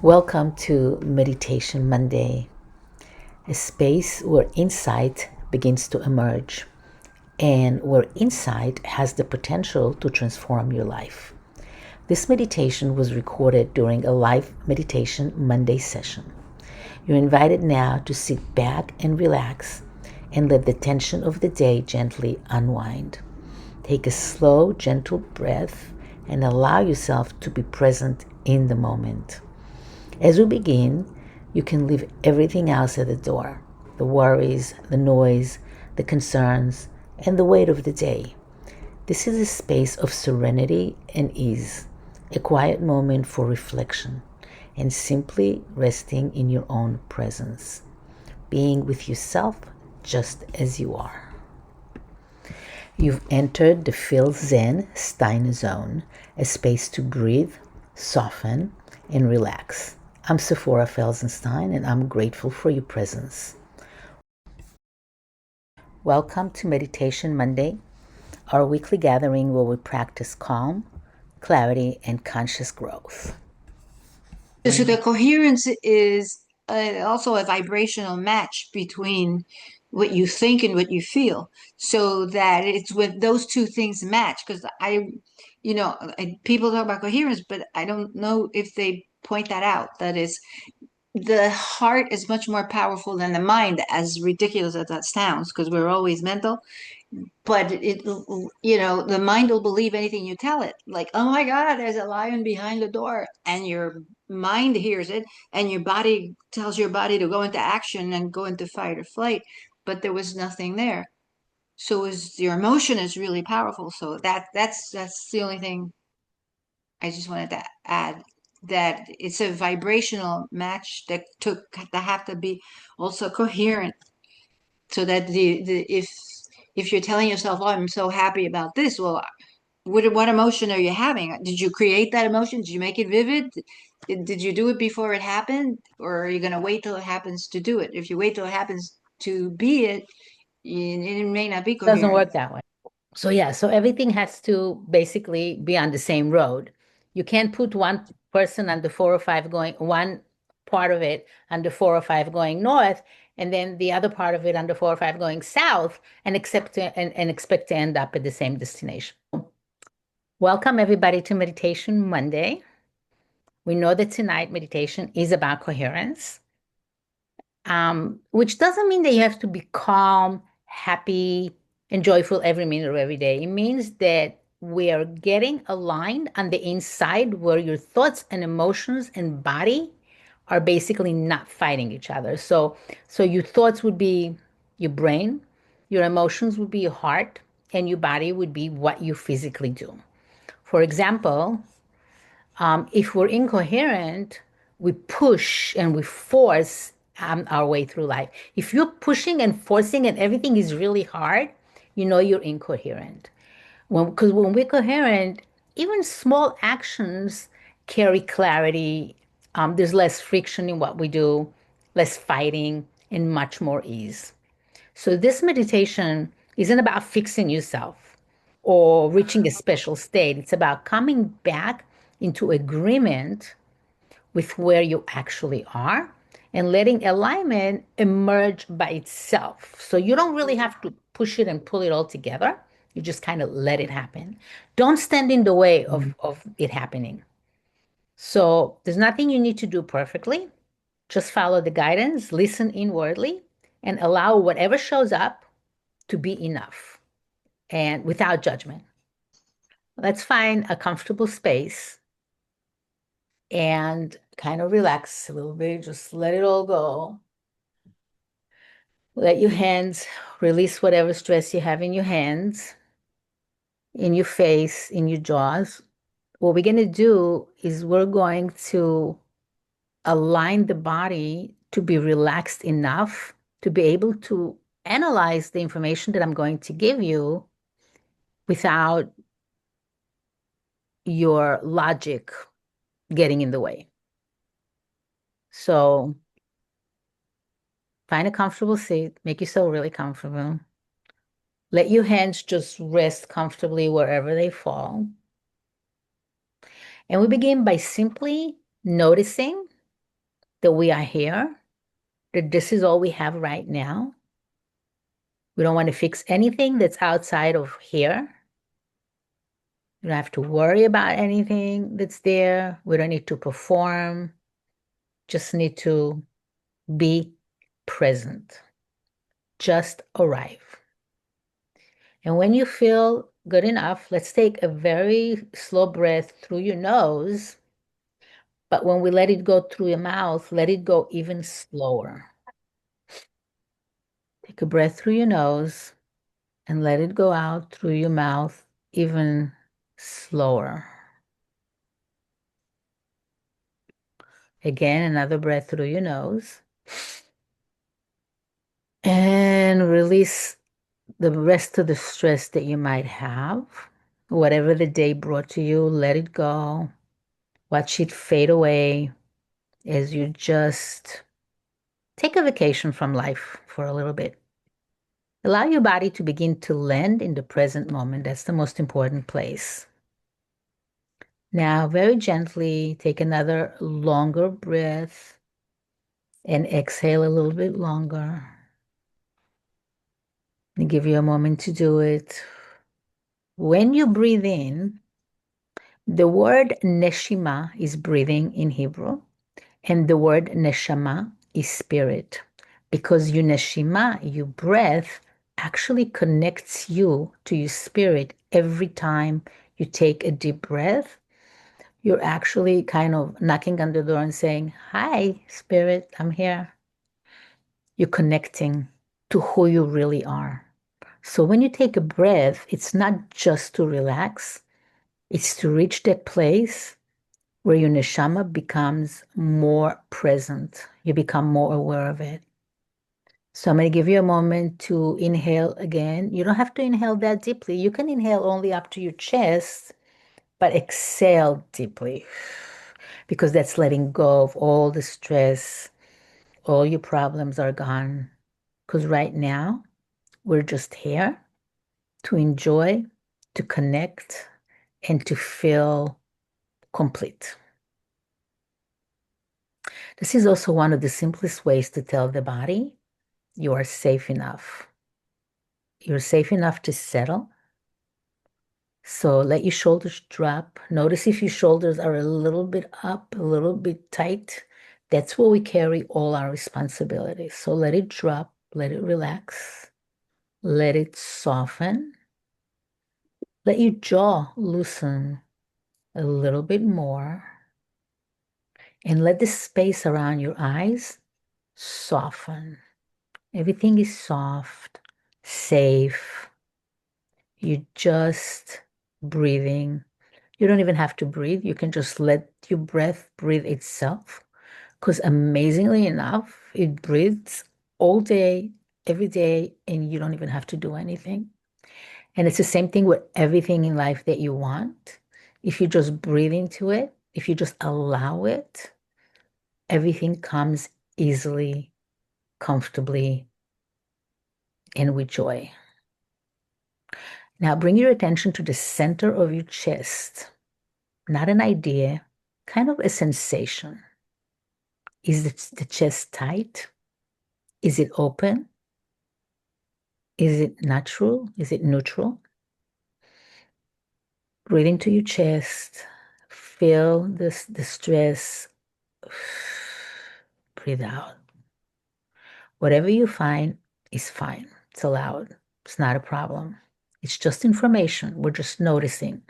Welcome to Meditation Monday, a space where insight begins to emerge and where insight has the potential to transform your life. This meditation was recorded during a live meditation Monday session. You're invited now to sit back and relax and let the tension of the day gently unwind. Take a slow, gentle breath and allow yourself to be present in the moment. As we begin, you can leave everything else at the door: the worries, the noise, the concerns, and the weight of the day. This is a space of serenity and ease, a quiet moment for reflection and simply resting in your own presence, being with yourself just as you are. You've entered the Feel Zen Stein zone, a space to breathe, soften, and relax. I'm Feel Zen Stein, and I'm grateful for your presence. Welcome to Meditation Monday, our weekly gathering where we practice calm, clarity, and conscious growth. So the coherence is also a vibrational match between what you think and what you feel, so that it's when those two things match. Because people talk about coherence, but I don't know if they point that out. That is, the heart is much more powerful than the mind, as ridiculous as that sounds, because we're always mental. But the mind will believe anything you tell it. Like, oh my God, there's a lion behind the door, and your mind hears it, and your body tells your body to go into action and go into fight or flight, but there was nothing there. So is your emotion is really powerful. So that's the only thing I just wanted to add, that it's a vibrational match that have to be also coherent, so that the if you're telling yourself, "Oh, I'm so happy about this," well, what emotion are you having? Did you create that emotion? Did you make it vivid? Did you do it before it happened, or are you going to wait till it happens to do it? If you wait till it happens to be it, it may not be Doesn't coherent. work that way. So everything has to basically be on the same road. You can't put one person on the 405 going, one part of it on the 405 going north, and then the other part of it on the 405 going south, and expect to end up at the same destination. Welcome everybody to Meditation Monday. We know that tonight meditation is about coherence, which doesn't mean that you have to be calm, happy, and joyful every minute of every day. It means that we are getting aligned on the inside, where your thoughts and emotions and body are basically not fighting each other. So your thoughts would be your brain, your emotions would be your heart, and your body would be what you physically do. For example, if we're incoherent, we push and we force our way through life. If you're pushing and forcing and everything is really hard, you know you're incoherent. Because when we're coherent, even small actions carry clarity. There's less friction in what we do, less fighting, and much more ease. So this meditation isn't about fixing yourself or reaching a special state. It's about coming back into agreement with where you actually are and letting alignment emerge by itself. So you don't really have to push it and pull it all together. You just kind of let it happen. Don't stand in the way of it happening. So there's nothing you need to do perfectly. Just follow the guidance, listen inwardly, and allow whatever shows up to be enough and without judgment. Let's find a comfortable space and kind of relax a little bit. Just let it all go. Let your hands release whatever stress you have in your hands, in your face, in your jaws. What we're going to do is we're going to align the body to be relaxed enough to be able to analyze the information that I'm going to give you without your logic getting in the way. So find a comfortable seat, make yourself really comfortable. Let your hands just rest comfortably wherever they fall. And we begin by simply noticing that we are here, that this is all we have right now. We don't want to fix anything that's outside of here. We don't have to worry about anything that's there. We don't need to perform, just need to be present. Just arrive. And when you feel good enough, let's take a very slow breath through your nose. But when we let it go through your mouth, let it go even slower. Take a breath through your nose and let it go out through your mouth even slower. Again, another breath through your nose. And release the rest of the stress that you might have. Whatever the day brought to you, let it go. Watch it fade away as you just take a vacation from life for a little bit. Allow your body to begin to land in the present moment. That's the most important place. Now, very gently, take another longer breath and exhale a little bit longer. And give you a moment to do it. When you breathe in, the word neshima is breathing in Hebrew, and the word neshama is spirit. Because your neshima, your breath, actually connects you to your spirit every time you take a deep breath. You're actually kind of knocking on the door and saying, "Hi, spirit, I'm here." You're connecting to who you really are. So when you take a breath, it's not just to relax, it's to reach that place where your neshama becomes more present. You become more aware of it. So I'm going to give you a moment to inhale again. You don't have to inhale that deeply. You can inhale only up to your chest, but exhale deeply because that's letting go of all the stress. All your problems are gone. Because right now, we're just here to enjoy, to connect, and to feel complete. This is also one of the simplest ways to tell the body you are safe enough. You're safe enough to settle. So let your shoulders drop. Notice if your shoulders are a little bit up, a little bit tight. That's where we carry all our responsibilities. So let it drop, let it relax, let it soften. Let your jaw loosen a little bit more. And let the space around your eyes soften. Everything is soft, safe. You're just breathing. You don't even have to breathe. You can just let your breath breathe itself. Because amazingly enough, it breathes all day, every day, and you don't even have to do anything. And it's the same thing with everything in life that you want. If you just breathe into it, if you just allow it, everything comes easily, comfortably, and with joy. Now bring your attention to the center of your chest, not an idea, kind of a sensation. Is the chest tight? Is it open? Is it natural? Is it neutral? Breathe into your chest. Feel this the stress. Breathe out. Whatever you find is fine. It's allowed. It's not a problem. It's just information. We're just noticing.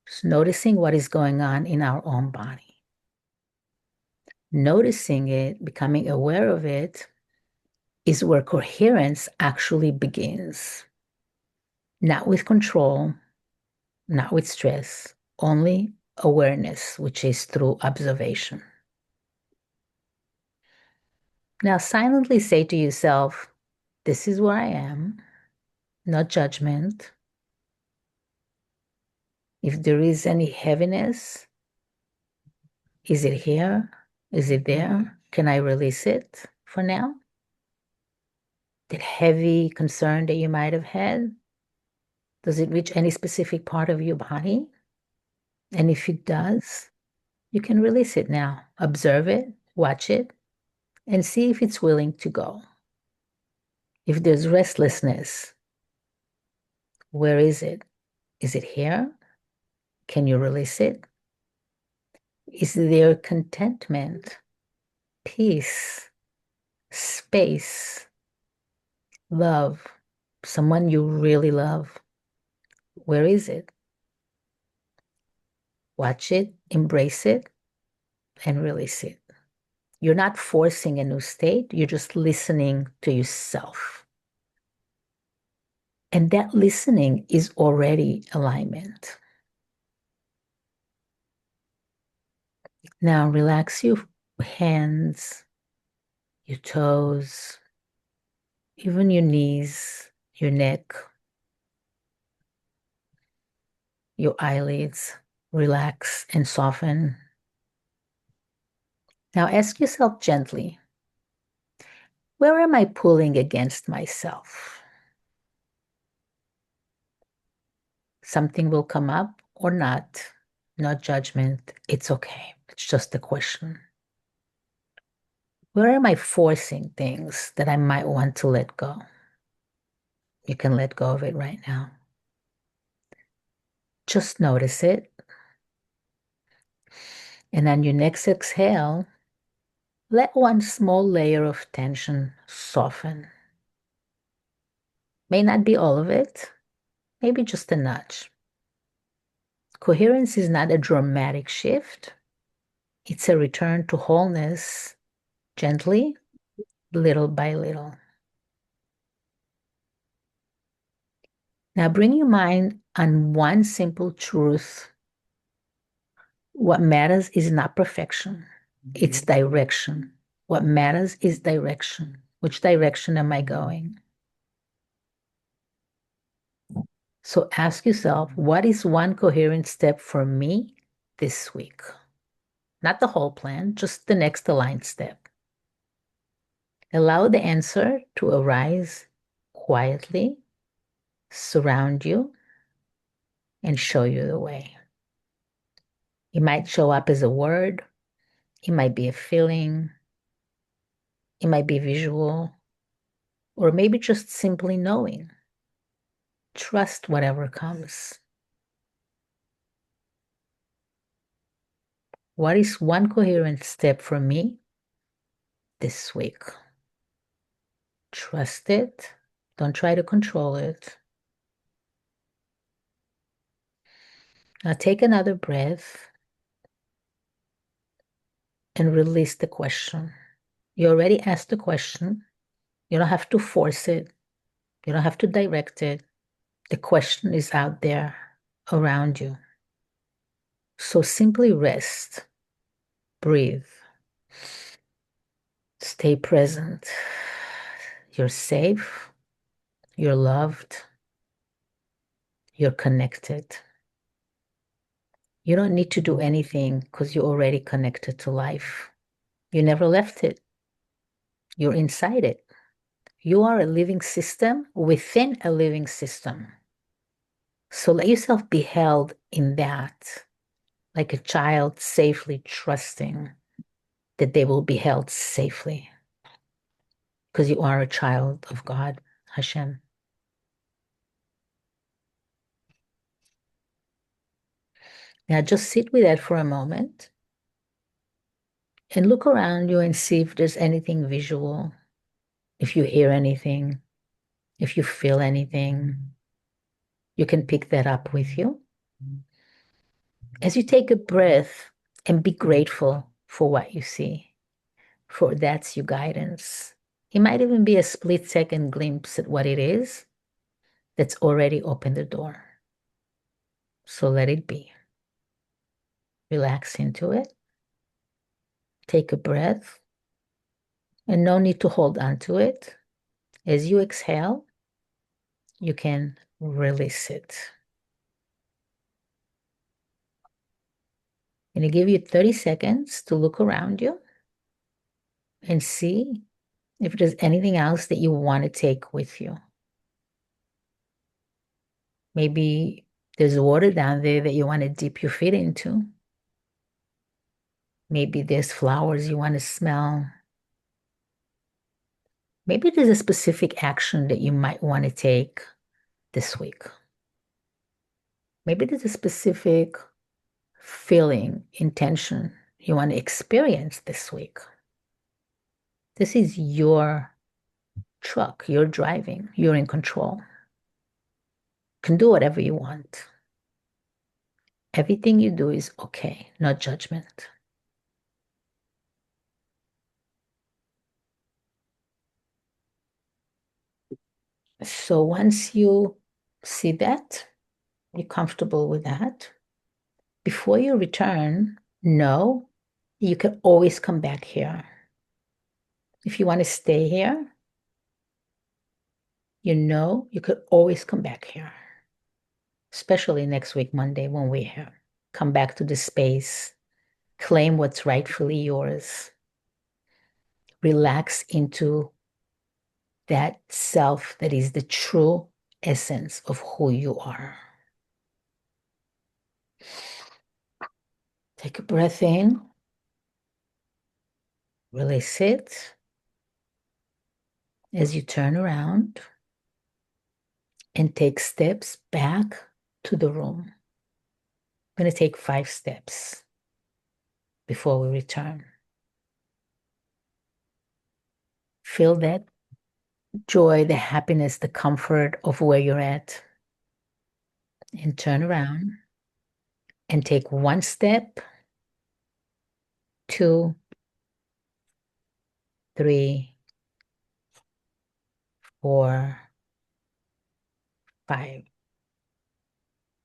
Just noticing what is going on in our own body. Noticing it, becoming aware of it, is where coherence actually begins. Not with control, not with stress, only awareness, which is through observation. Now, silently say to yourself, this is where I am, not judgment. If there is any heaviness, is it here? Is it there? Can I release it for now? That heavy concern that you might have had, does it reach any specific part of your body? And if it does, you can release it now. Observe it, Watch it and see if it's willing to go. If there's restlessness, where is it? Is it here? Can you release it? Is there contentment, peace, space, love, someone you really love? Where is it? Watch it, embrace it, and release it. You're not forcing a new state, you're just listening to yourself. And that listening is already alignment. Now relax your hands, your toes, even your knees, your neck, your eyelids. Relax and soften. Now ask yourself gently, where am I pulling against myself? Something will come up or not. No judgment. It's okay. It's just a question. Where am I forcing things that I might want to let go? You can let go of it right now. Just notice it. And on your next exhale, let one small layer of tension soften. May not be all of it, maybe just a nudge. Coherence is not a dramatic shift, it's a return to wholeness, gently, little by little. Now bring your mind on one simple truth. What matters is not perfection, it's direction. What matters is direction. Which direction am I going? So ask yourself, what is one coherent step for me this week? Not the whole plan, just the next aligned step. Allow the answer to arise quietly, surround you, and show you the way. It might show up as a word, it might be a feeling, it might be visual, or maybe just simply knowing. Trust whatever comes. What is one coherent step for me this week? Trust it. Don't try to control it. Now take another breath and release the question. You already asked the question. You don't have to force it. You don't have to direct it. The question is out there around you. So simply rest, breathe, stay present. You're safe, you're loved, you're connected. You don't need to do anything because you're already connected to life. You never left it. You're inside it. You are a living system within a living system. So let yourself be held in that, like a child safely trusting that they will be held safely because you are a child of God, Hashem. Now just sit with that for a moment and look around you and see if there's anything visual, if you hear anything, if you feel anything. You can pick that up with you. As you take a breath and be grateful for what you see, for that's your guidance. It might even be a split second glimpse at what it is that's already opened the door. So let it be. Relax into it. Take a breath. And no need to hold on to it. As you exhale, you can release it. And I give you 30 seconds to look around you and see if there's anything else that you want to take with you. Maybe there's water down there that you want to dip your feet into. Maybe there's flowers you want to smell. Maybe there's a specific action that you might want to take this week. Maybe there's a specific feeling, intention you want to experience this week. This is your truck, you're driving, you're in control. You can do whatever you want. Everything you do is okay, no judgment. So once you see that, you're comfortable with that, before you return, know you can always come back here. If you want to stay here, you know you could always come back here, especially next week, Monday, when we're here. Come back to the space, claim what's rightfully yours, relax into that self that is the true essence of who you are. Take a breath in, release it as you turn around and take steps back to the room. I'm going to take 5 steps before we return. Feel that joy, the happiness, the comfort of where you're at. And turn around and take 1 step, 2, 3, 4, 5.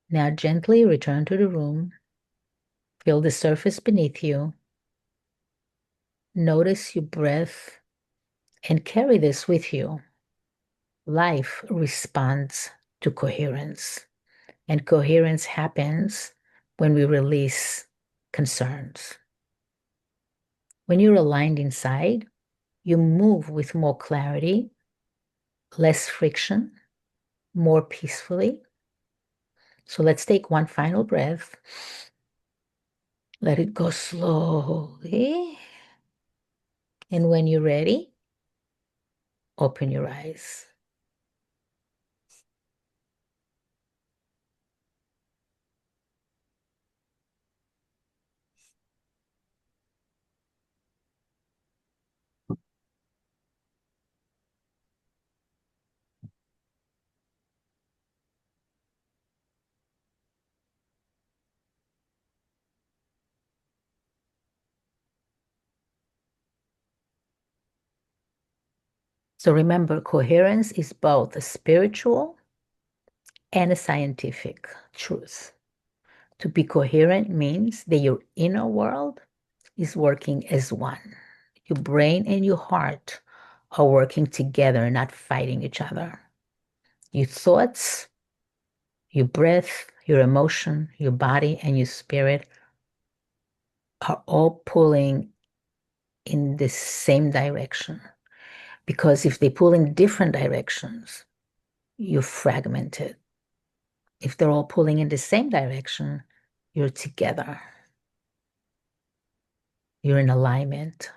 Now gently return to the room. Feel the surface beneath you. Notice your breath and carry this with you. Life responds to coherence, and coherence happens when we release concerns. When you're aligned inside, you move with more clarity, less friction, more peacefully. So let's take 1 final breath. Let it go slowly. And when you're ready, open your eyes. So remember, coherence is both a spiritual and a scientific truth. To be coherent means that your inner world is working as one. Your brain and your heart are working together, not fighting each other. Your thoughts, your breath, your emotion, your body, and your spirit are all pulling in the same direction. Because if they pull in different directions, you're fragmented. If they're all pulling in the same direction, you're together. You're in alignment.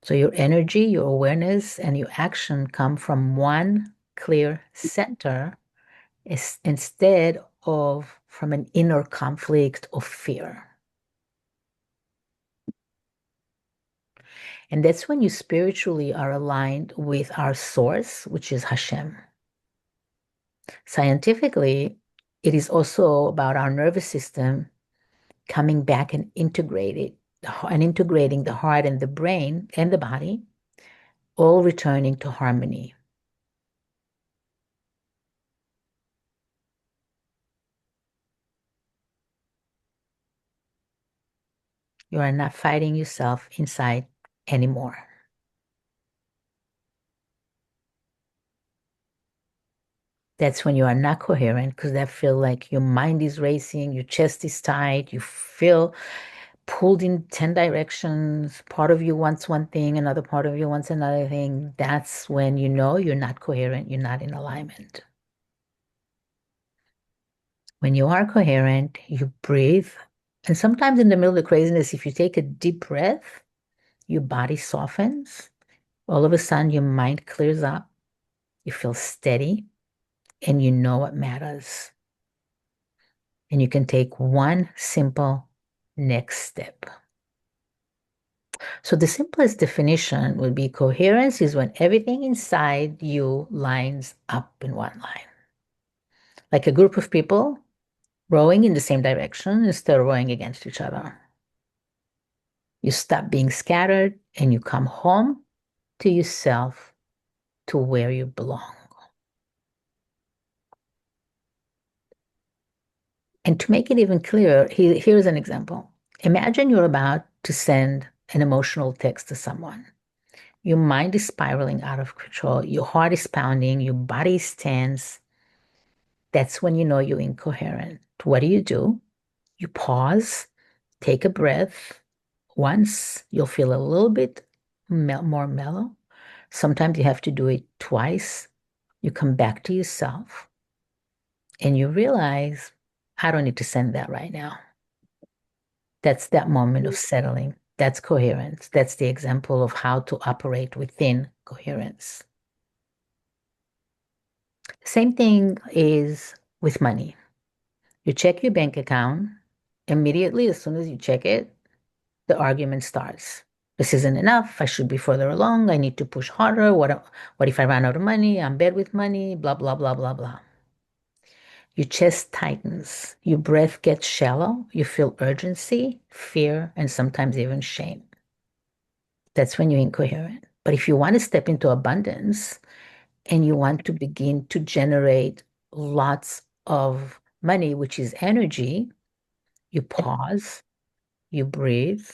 So your energy, your awareness, and your action come from one clear center instead of from an inner conflict of fear. And that's when you spiritually are aligned with our source, which is Hashem. Scientifically, it is also about our nervous system coming back and integrating the heart and the brain and the body, all returning to harmony. You are not fighting yourself inside anymore. That's when you are not coherent, because that feel like your mind is racing, your chest is tight, you feel pulled in 10 directions. Part of you wants one thing, another part of you wants another thing. That's when you know you're not coherent, you're not in alignment. When you are coherent, you breathe And sometimes in the middle of the craziness, if you take a deep breath, your body softens. All of a sudden, your mind clears up. You feel steady and you know what matters. And you can take one simple next step. So, the simplest definition would be coherence is when everything inside you lines up in one line. Like a group of people rowing in the same direction instead of rowing against each other. You stop being scattered and you come home to yourself, to where you belong. And to make it even clearer, here's an example. Imagine you're about to send an emotional text to someone. Your mind is spiraling out of control. Your heart is pounding. Your body is tense. That's when you know you're incoherent. What do? You pause, take a breath. Once, you'll feel a little bit more mellow. Sometimes you have to do it twice. You come back to yourself and you realize, I don't need to send that right now. That's that moment of settling. That's coherence. That's the example of how to operate within coherence. Same thing is with money. You check your bank account. Immediately, as soon as you check it, the argument starts. This isn't enough. I should be further along. I need to push harder. What if I run out of money? I'm bad with money. Blah, blah, blah, blah, blah. Your chest tightens. Your breath gets shallow. You feel urgency, fear, and sometimes even shame. That's when you're incoherent. But if you want to step into abundance and you want to begin to generate lots of money, which is energy, you pause, you breathe,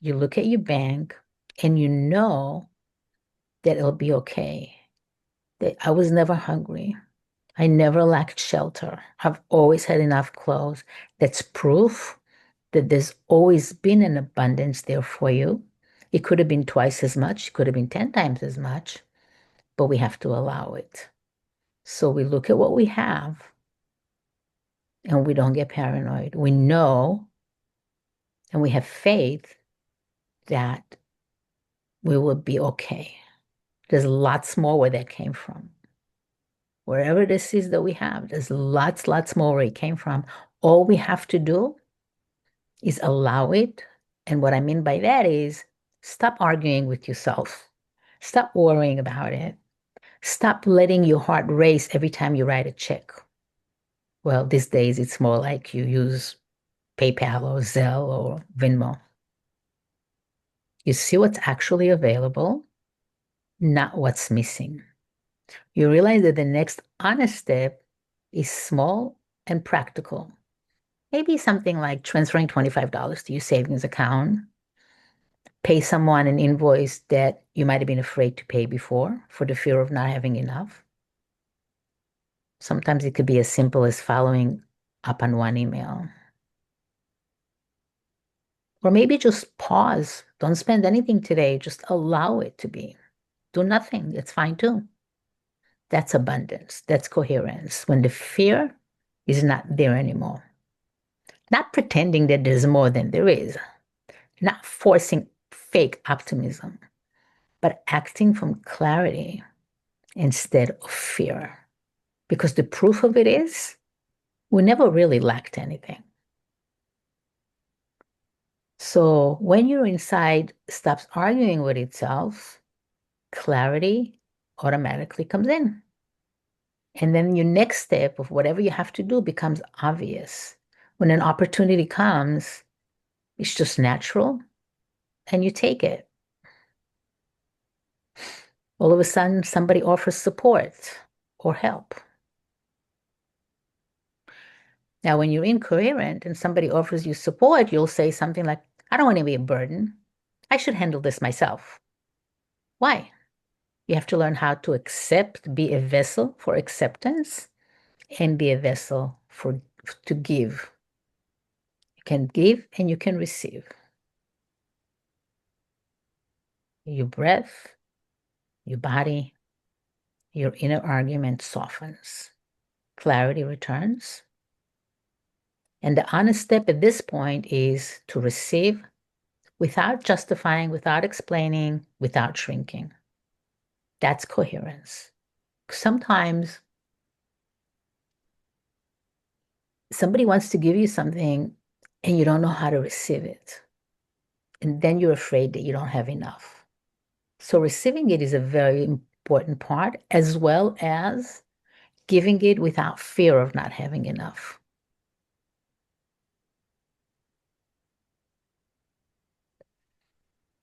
you look at your bank, and you know that it'll be okay. That I was never hungry. I never lacked shelter. I've always had enough clothes. That's proof that there's always been an abundance there for you. It could have been twice as much, it could have been 10 times as much, but we have to allow it. So we look at what we have and we don't get paranoid. We know and we have faith that we will be okay. There's lots more where that came from. Wherever this is that we have, there's lots more where it came from. All we have to do is allow it. And what I mean by that is stop arguing with yourself. Stop worrying about it. Stop letting your heart race every time you write a check. Well, these days it's more like you use PayPal or Zelle or Venmo. You see what's actually available, not what's missing. You realize that the next honest step is small and practical. Maybe something like transferring $25 to your savings account, pay someone an invoice that you might have been afraid to pay before for the fear of not having enough. Sometimes it could be as simple as following up on one email. Or maybe just pause. Don't spend anything today. Just allow it to be. Do nothing. It's fine too. That's abundance. That's coherence. When the fear is not there anymore. Not pretending that there's more than there is. Not forcing fake optimism, but acting from clarity instead of fear. Because the proof of it is we never really lacked anything. So when your inside stops arguing with itself, clarity automatically comes in. And then your next step of whatever you have to do becomes obvious. When an opportunity comes, it's just natural and you take it. All of a sudden, somebody offers support or help. Now, when you're incoherent and somebody offers you support, you'll say something like, I don't want to be a burden. I should handle this myself. Why? You have to learn how to accept, be a vessel for acceptance, and be a vessel for to give. You can give and you can receive. Your breath, your body, your inner argument softens. Clarity returns. And the honest step at this point is to receive without justifying, without explaining, without shrinking. That's coherence. Sometimes somebody wants to give you something and you don't know how to receive it. And then you're afraid that you don't have enough. So receiving it is a very important part, as well as giving it without fear of not having enough.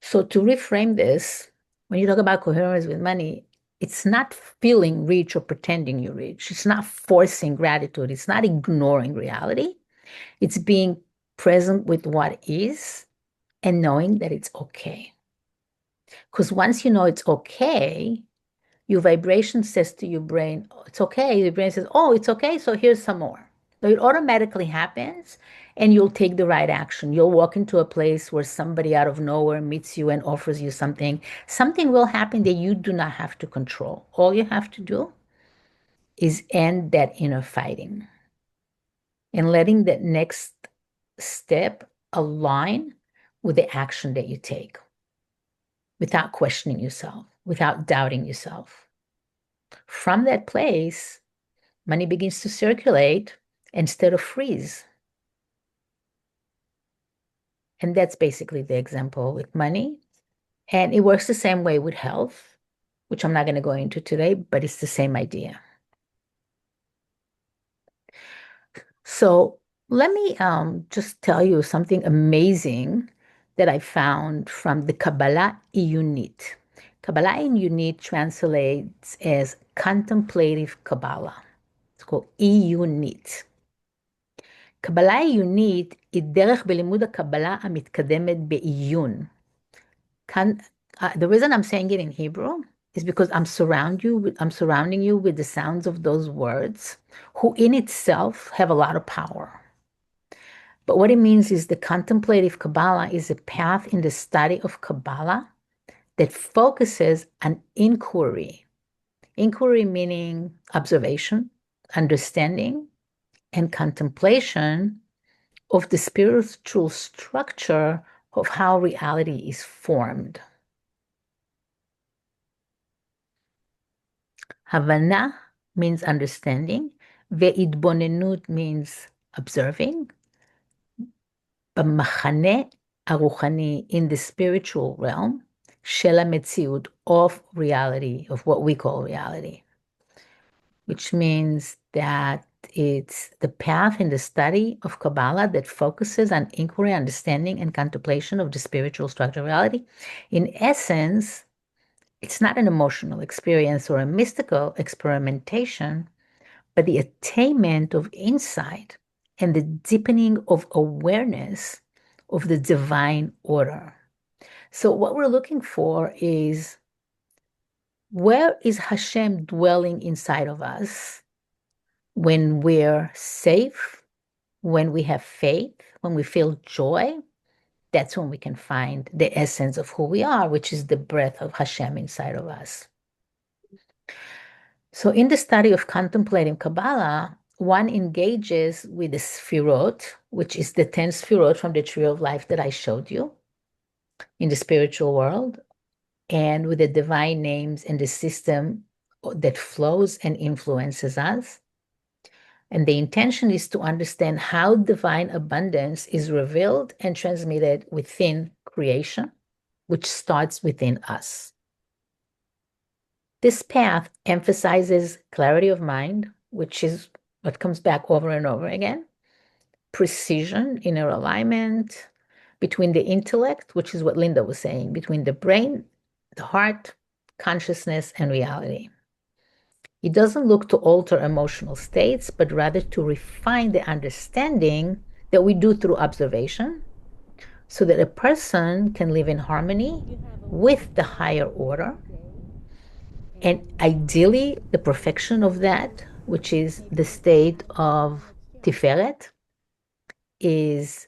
So to reframe this, when you talk about coherence with money, it's not feeling rich or pretending you're rich. It's not forcing gratitude. It's not ignoring reality. It's being present with what is and knowing that it's okay. Because once you know it's okay, your vibration says to your brain, oh, it's okay. Your brain says, oh, it's okay. So here's some more. So it automatically happens and you'll take the right action. You'll walk into a place where somebody out of nowhere meets you and offers you something. Something will happen that you do not have to control. All you have to do is end that inner fighting and letting that next step align with the action that you take without questioning yourself, without doubting yourself. From that place, money begins to circulate instead of freeze. And that's basically the example with money. And it works the same way with health, which I'm not going to go into today, but it's the same idea. So let me just tell you something amazing that I found from the Kabbalah Iyunit. Kabbalah Iyunit translates as contemplative Kabbalah. It's called Iyunit. קבלה עיונית היא דרך בלימוד הקבלה המתקדמת בעיון. כאן, the reason I'm saying it in Hebrew is because I'm surrounding you with the sounds of those words, who in itself have a lot of power. But what it means is the contemplative Kabbalah is a path in the study of Kabbalah that focuses on inquiry. Inquiry meaning observation, understanding, and contemplation of the spiritual structure of how reality is formed. Havana means understanding. Ve'idbonenut means observing. במחנה הרוחני, in the spiritual realm, של המציאות, of reality, of what we call reality, which means that it's the path in the study of Kabbalah that focuses on inquiry, understanding, and contemplation of the spiritual structure of reality. In essence, it's not an emotional experience or a mystical experimentation, but the attainment of insight and the deepening of awareness of the divine order. So what we're looking for is, where is Hashem dwelling inside of us when we're safe, when we have faith, when we feel joy? That's when we can find the essence of who we are, which is the breath of Hashem inside of us. So in the study of contemplating Kabbalah, one engages with the Sfirot, which is the 10 Sfirot from the Tree of Life that I showed you in the spiritual world, and with the divine names and the system that flows and influences us. And the intention is to understand how divine abundance is revealed and transmitted within creation, which starts within us. This path emphasizes clarity of mind, which is what comes back over and over again, precision, inner alignment between the intellect, which is what Linda was saying, between the brain, the heart, consciousness, and reality. It doesn't look to alter emotional states, but rather to refine the understanding that we do through observation so that a person can live in harmony with the higher order. And ideally, the perfection of that, which is the state of Tiferet, is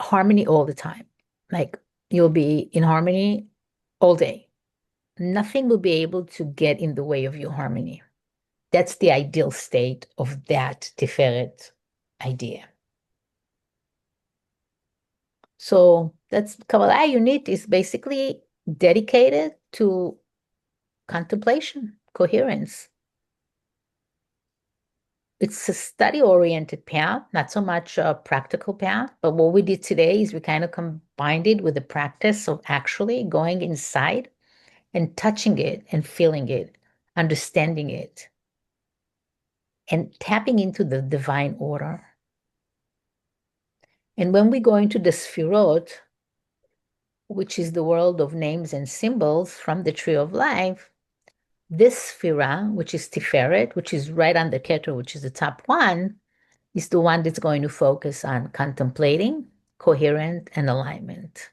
harmony all the time. Like, you'll be in harmony all day. Nothing will be able to get in the way of your harmony. That's the ideal state of that Tiferet idea. So that's Kabbalah unit is basically dedicated to contemplation, coherence. It's a study-oriented path, not so much a practical path. But what we did today is we kind of combined it with the practice of actually going inside and touching it and feeling it, understanding it, and tapping into the divine order. And when we go into the Sfirot, which is the world of names and symbols from the tree of life, this Sphira, which is Tiferet, which is right under Keter, which is the top one, is the one that's going to focus on contemplating, coherent, and alignment.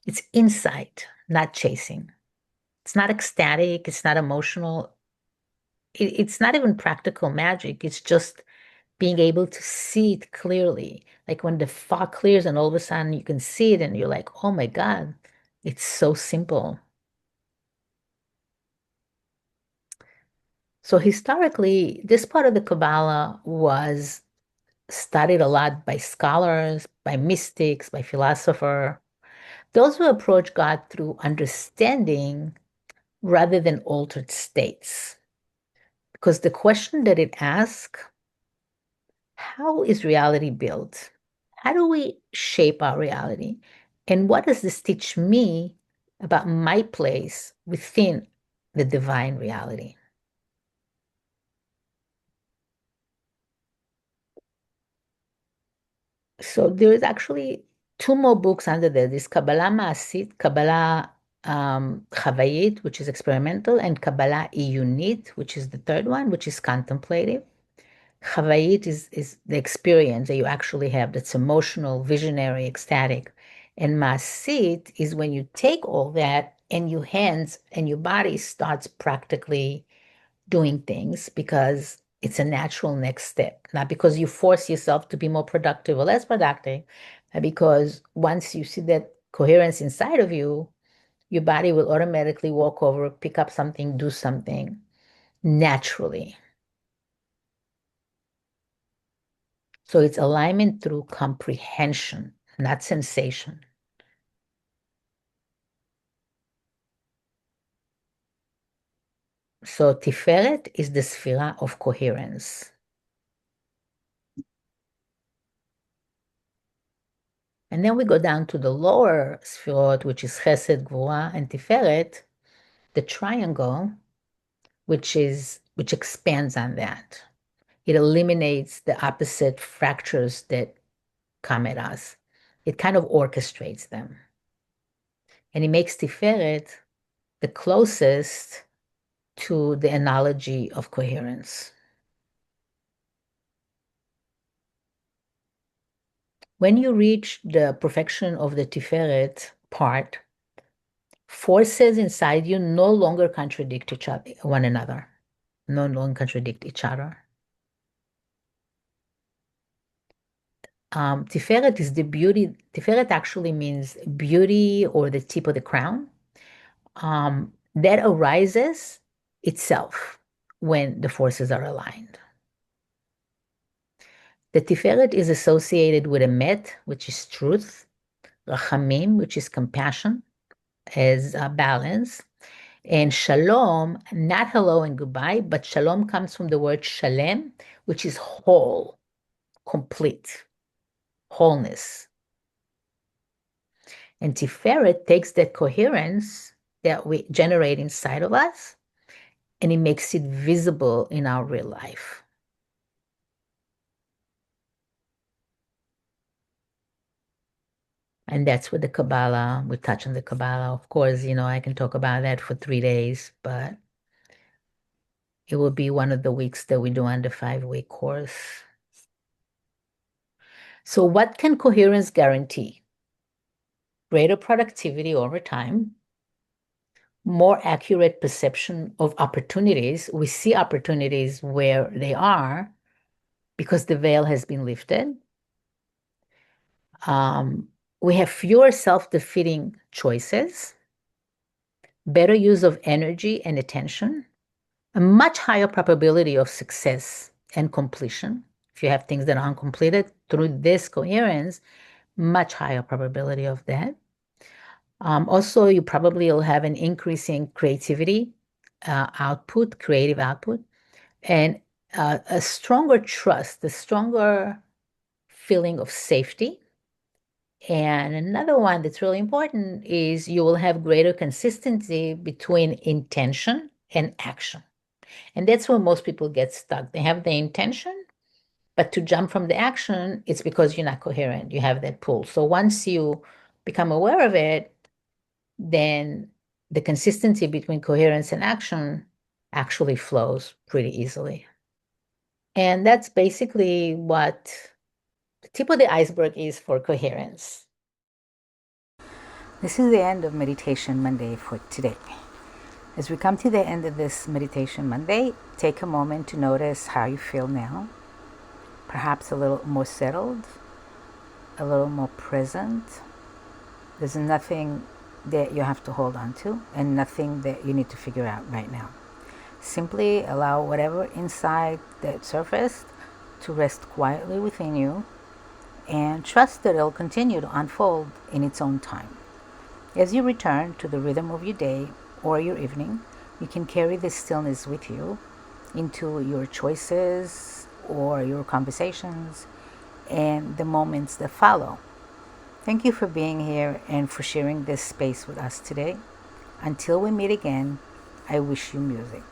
It's insight, not chasing. It's not ecstatic, it's not emotional, it's not even practical magic. It's just being able to see it clearly. Like when the fog clears and all of a sudden you can see it and you're like, oh my God, it's so simple. So historically, this part of the Kabbalah was studied a lot by scholars, by mystics, by philosophers, those who approach God through understanding rather than altered states. Because the question that it asks, how is reality built? How do we shape our reality? And what does this teach me about my place within the divine reality? So there is actually two more books under there. This Kabbalah Ma'asit, Kabbalah Chavayit, which is experimental, and Kabbalah Iyunit, which is the third one, which is contemplative. Chavayit is the experience that you actually have that's emotional, visionary, ecstatic. And Ma'asit is when you take all that and your hands and your body starts practically doing things because it's a natural next step, not because you force yourself to be more productive or less productive, but because once you see that coherence inside of you, your body will automatically walk over, pick up something, do something naturally. So it's alignment through comprehension, not sensation. So Tiferet is the sphere of coherence. And then we go down to the lower spherot, which is Chesed, Gvura, and Tiferet, the triangle, which expands on that. It eliminates the opposite fractures that come at us. It kind of orchestrates them. And it makes Tiferet the closest to the analogy of coherence. When you reach the perfection of the Tiferet part, forces inside you no longer contradict each other, one another, no longer contradict each other. Tiferet is the beauty. Tiferet actually means beauty or the tip of the crown. That arises itself when the forces are aligned. The Tiferet is associated with Emet, which is truth, Rachamim, which is compassion, as balance, and Shalom, not hello and goodbye, but Shalom comes from the word Shalem, which is whole, complete, wholeness. And Tiferet takes that coherence that we generate inside of us and it makes it visible in our real life. And that's what the Kabbalah, we touch on the Kabbalah. Of course, I can talk about that for 3 days, but it will be one of the weeks that we do on the 5-week course. So, what can coherence guarantee? Greater productivity over time, more accurate perception of opportunities. We see opportunities where they are because the veil has been lifted. We have fewer self-defeating choices, better use of energy and attention, a much higher probability of success and completion. If you have things that are uncompleted through this coherence, much higher probability of that. Also, you probably will have an increase in creativity output, creative output, and a stronger trust, a stronger feeling of safety. And another one that's really important is you will have greater consistency between intention and action. And that's where most people get stuck. They have the intention, but to jump from the action, it's because you're not coherent. You have that pull. So once you become aware of it, then the consistency between coherence and action actually flows pretty easily. And that's basically what the tip of the iceberg is for coherence. This is the end of Meditation Monday for today. As we come to the end of this Meditation Monday, take a moment to notice how you feel now. Perhaps a little more settled, a little more present. There's nothing that you have to hold on to and nothing that you need to figure out right now. Simply allow whatever inside that surfaced to rest quietly within you and trust that it'll continue to unfold in its own time. As you return to the rhythm of your day or your evening, you can carry this stillness with you into your choices or your conversations and the moments that follow. Thank you for being here and for sharing this space with us today. Until we meet again, I wish you music.